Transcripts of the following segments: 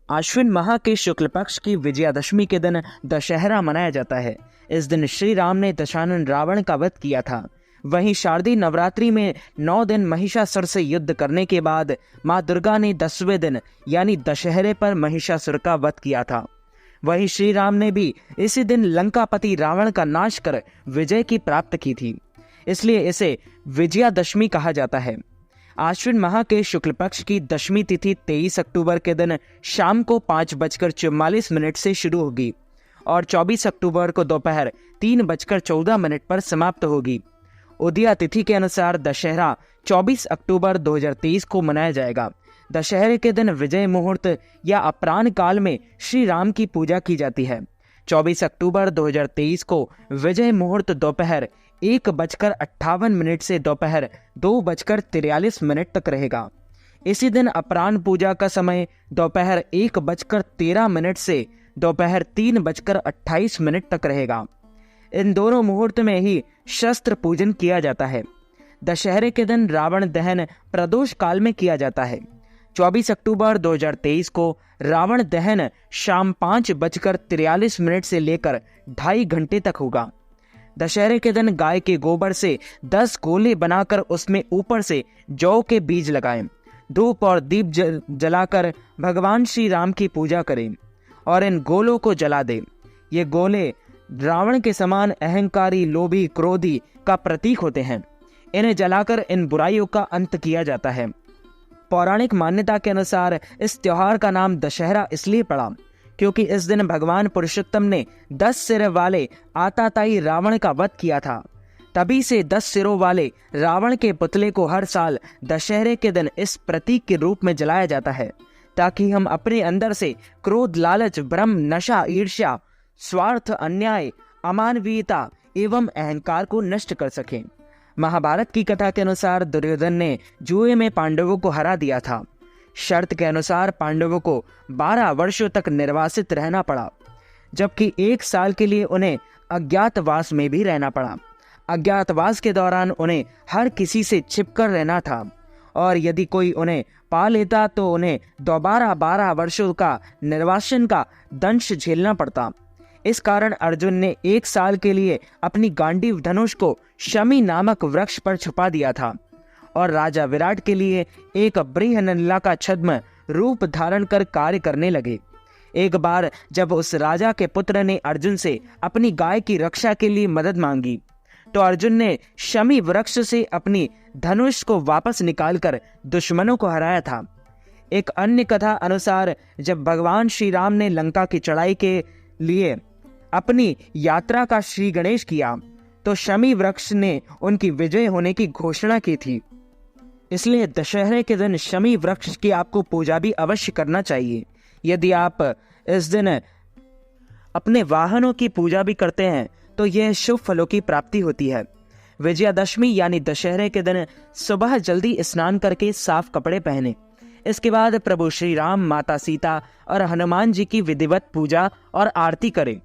आश्विन माह के शुक्ल पक्ष की विजयादशमी के दिन दशहरा मनाया जाता है। इस दिन श्री राम ने दशानन रावण का वध किया था। वहीं शारदीय नवरात्रि में 9 दिन महिषासुर से युद्ध करने के बाद मां दुर्गा ने 10वें दिन यानी दशहरे पर महिषासुर का वध किया था। वहीं श्री राम ने भी इसी दिन लंकापति रावण का नाश कर विजय की प्राप्त की थी, इसलिए इसे विजयादशमी कहा जाता है। आश्विन माह के शुक्ल पक्ष की दशमी तिथि 23 अक्टूबर के दिन शाम को 5:44 से शुरू होगी और 24 अक्टूबर को दोपहर 3:14 पर समाप्त होगी। उदया तिथि के अनुसार दशहरा 24 अक्टूबर 2023 को मनाया जाएगा। दशहरे के दिन विजय मुहूर्त या अपराह्न काल में श्री राम की पूजा की जाती है। 24 अक्टूबर 2023 को विजय मुहूर्त दोपहर 1:58 से दोपहर 2:43 तक रहेगा। इसी दिन अपराह्न पूजा का समय दोपहर 1:13 से दोपहर 3:28 तक रहेगा। इन दोनों मुहूर्त में ही शस्त्र पूजन किया जाता है। दशहरे के दिन रावण दहन प्रदोष काल में किया जाता है। 24 अक्टूबर 2023 को रावण दहन शाम 5:43 से लेकर 2.5 घंटे तक होगा। दशहरे के दिन गाय के गोबर से 10 गोले बनाकर उसमें ऊपर से जौ के बीज लगाएं, धूप और दीप जलाकर भगवान श्री राम की पूजा करें और इन गोलों को जला दें। ये गोले रावण के समान अहंकारी, लोभी, क्रोधी का प्रतीक होते हैं। इन्हें जलाकर इन बुराइयों का अंत किया जाता है। पौराणिक मान्यता के अनुसार इस त्योहार का नाम दशहरा इसलिए पड़ा क्योंकि इस दिन भगवान पुरुषोत्तम ने 10 सिर वाले आताताई रावण का वध किया था। तभी से 10 सिरों वाले रावण के पुतले को हर साल दशहरे के दिन इस प्रतीक के रूप में जलाया जाता है, ताकि हम अपने अंदर से क्रोध, लालच, भ्रम, नशा, ईर्ष्या, स्वार्थ, अन्याय, अमानवीयता एवं अहंकार को नष्ट कर सकें। महाभारत की कथा के अनुसार दुर्योधन ने जुए में पांडवों को हरा दिया था। शर्त के अनुसार पांडवों को 12 वर्षों तक निर्वासित रहना पड़ा, जबकि 1 साल के लिए उन्हें अज्ञातवास में भी रहना पड़ा। अज्ञातवास के दौरान उन्हें हर किसी से छिपकर रहना था और यदि कोई उन्हें पा लेता तो उन्हें दोबारा 12 वर्षों का निर्वासन का दंश झेलना पड़ता। इस कारण अर्जुन ने 1 साल के लिए अपनी गांडीव धनुष को शमी नामक वृक्ष पर छुपा दिया था और राजा विराट के लिए एक बृहन्नला का छद्म रूप धारण कर कार्य करने लगे। एक बार जब उस राजा के पुत्र ने अर्जुन से अपनी गाय की रक्षा के लिए मदद मांगी तो अर्जुन ने शमी वृक्ष से अपनी धनुष को वापस निकालकर दुश्मनों को हराया था। एक अन्य कथा अनुसार जब भगवान श्री राम ने लंका की चढ़ाई के लिए अपनी यात्रा का श्री गणेश किया तो शमी वृक्ष ने उनकी विजय होने की घोषणा की थी। इसलिए दशहरे के दिन शमी वृक्ष की आपको पूजा भी अवश्य करना चाहिए। यदि आप इस दिन अपने वाहनों की पूजा भी करते हैं तो यह शुभ फलों की प्राप्ति होती है। विजयादशमी यानी दशहरे के दिन सुबह जल्दी स्नान करके साफ कपड़े पहने। इसके बाद प्रभु श्री राम, माता सीता और हनुमान जी की विधिवत पूजा और आरती करें।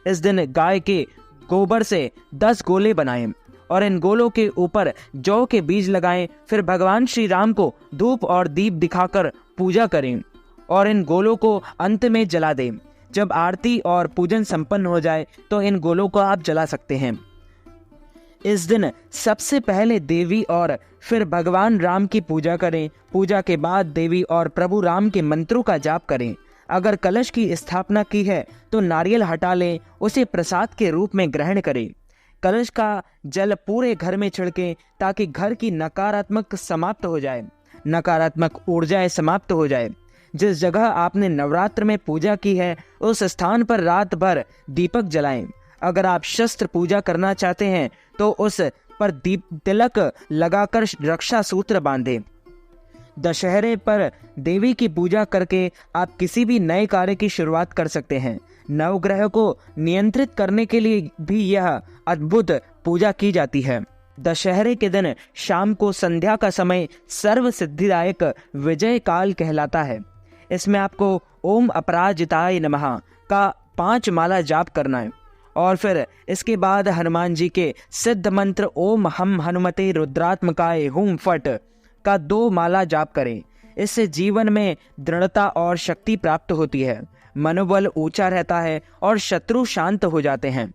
इस दिन गाय के गोबर से 10 गोले बनाएं और इन गोलों के ऊपर जौ के बीज लगाएं। फिर भगवान श्री राम को धूप और दीप दिखाकर पूजा करें और इन गोलों को अंत में जला दें। जब आरती और पूजन संपन्न हो जाए तो इन गोलों को आप जला सकते हैं। इस दिन सबसे पहले देवी और फिर भगवान राम की पूजा करें। पूजा के बाद देवी और प्रभु राम के मंत्रों का जाप करें। अगर कलश की स्थापना की है तो नारियल हटा लें, उसे प्रसाद के रूप में ग्रहण करें। कलश का जल पूरे घर में छिड़कें ताकि घर की नकारात्मक समाप्त हो जाए, नकारात्मक ऊर्जाएं समाप्त हो जाए। जिस जगह आपने नवरात्र में पूजा की है उस स्थान पर रात भर दीपक जलाएं। अगर आप शस्त्र पूजा करना चाहते हैं तो उस पर दीप तिलक लगाकर रक्षा सूत्र बांधें। दशहरे पर देवी की पूजा करके आप किसी भी नए कार्य की शुरुआत कर सकते हैं। नवग्रह को नियंत्रित करने के लिए भी यह अद्भुत पूजा की जाती है। दशहरे के दिन शाम को संध्या का समय सर्व सिद्धिदायक विजय काल कहलाता है। इसमें आपको ओम अपराजिताय नमः का 5 माला जाप करना है और फिर इसके बाद हनुमान जी के सिद्ध मंत्र ओम हम हनुमते रुद्रात्मकाय हुम फट का 2 माला जाप करें। इससे जीवन में दृढ़ता और शक्ति प्राप्त होती है, मनोबल ऊंचा रहता है और शत्रु शांत हो जाते हैं।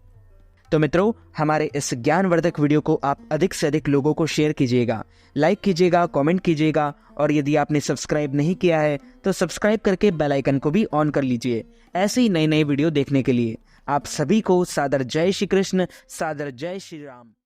तो मित्रों, हमारे इस ज्ञानवर्धक वीडियो को आप अधिक से अधिक लोगों को शेयर कीजिएगा, लाइक कीजिएगा, कमेंट कीजिएगा, और यदि आपने सब्सक्राइब नहीं किया है तो सब्सक्राइब करके बेल आइकन को भी ऑन कर लीजिए ऐसे ही नई नई वीडियो देखने के लिए। आप सभी को सादर जय श्री कृष्ण, सादर जय श्री राम।